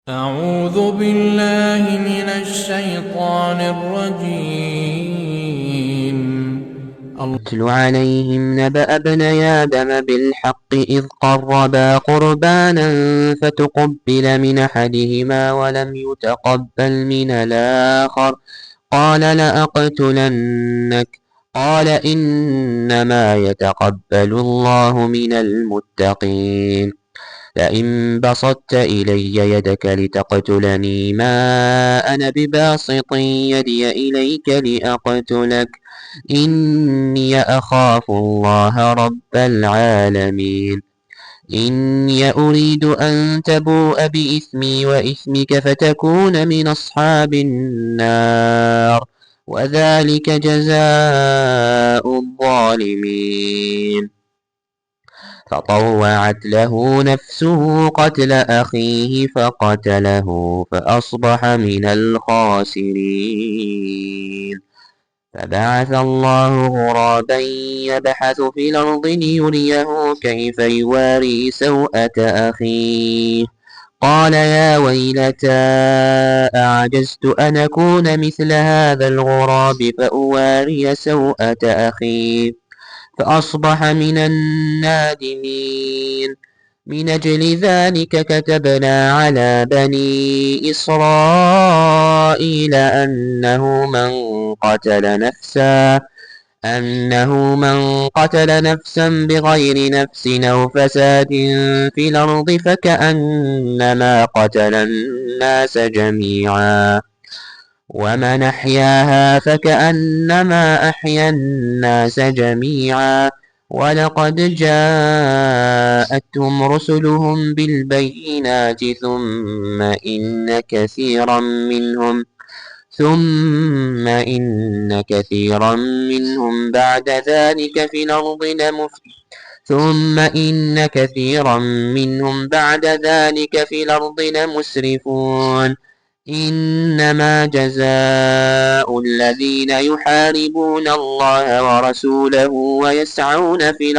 أعوذ بالله من الشيطان الرجيم. اتل عليهم نبأ ابني آدم بالحق إذ قربا قربانا فتقبل من أحدهما ولم يتقبل من الآخر قال لأقتلنك قال إنما يتقبل الله من المتقين لئن بسطت إلي يدك لتقتلني ما أنا بباسط يدي إليك لأقتلك إني أخاف الله رب العالمين إني أريد أن تبوء بإثمي وإثمك فتكون من أصحاب النار وذلك جزاء الظالمين فطوعت له نفسه قتل أخيه فقتله فأصبح من الخاسرين فبعث الله غرابا يبحث في الأرض ليريه كيف يواري سوءة أخيه قال يا ويلتى أعجزت أن أكون مثل هذا الغراب فأواري سوءة أخيه فأصبح من النادمين من أجل ذلك كتبنا على بني إسرائيل أنه من قتل نفسا بغير نفس أو فساد في الأرض فكأنما قتل الناس جميعا ومن أحياها فكأنما أحيا الناس جميعا ولقد جاءتهم رسلهم بالبينات ثم إن كثيرا منهم بعد ذلك في الأرض لمسرفون إنما جزاء الذين يحاربون الله ورسوله ويسعون في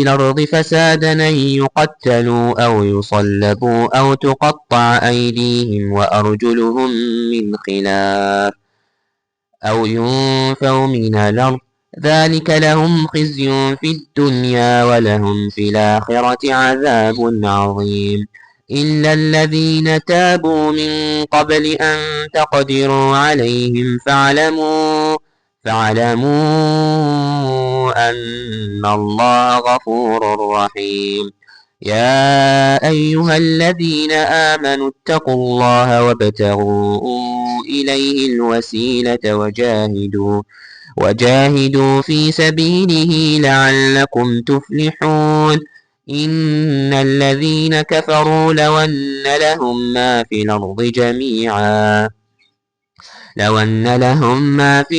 الأرض فسادا أن يقتلوا أو يصلبوا أو تقطع أيديهم وأرجلهم من خلاف أو ينفوا من الأرض ذلك لهم خزي في الدنيا ولهم في الآخرة عذاب عظيم إلا الذين تابوا من قبل أن تقدروا عليهم فاعلموا أن الله غفور رحيم يا أيها الذين آمنوا اتقوا الله وابتغوا إليه الوسيلة وجاهدوا في سبيله لعلكم تفلحون إن الذين كفروا لو أن لهم ما في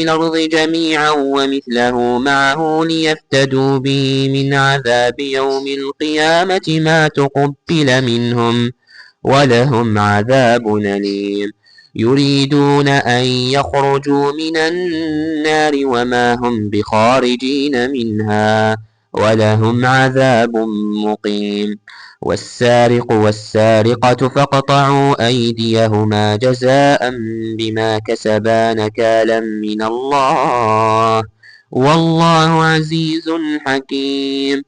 الأرض جميعا ومثله معه ليفتدوا به من عذاب يوم القيامة ما تقبل منهم ولهم عذاب أليم يريدون أن يخرجوا من النار وما هم بخارجين منها ولهم عذاب مقيم والسارق والسارقة فاقطعوا أيديهما جزاء بما كسبا نكالا من الله والله عزيز حكيم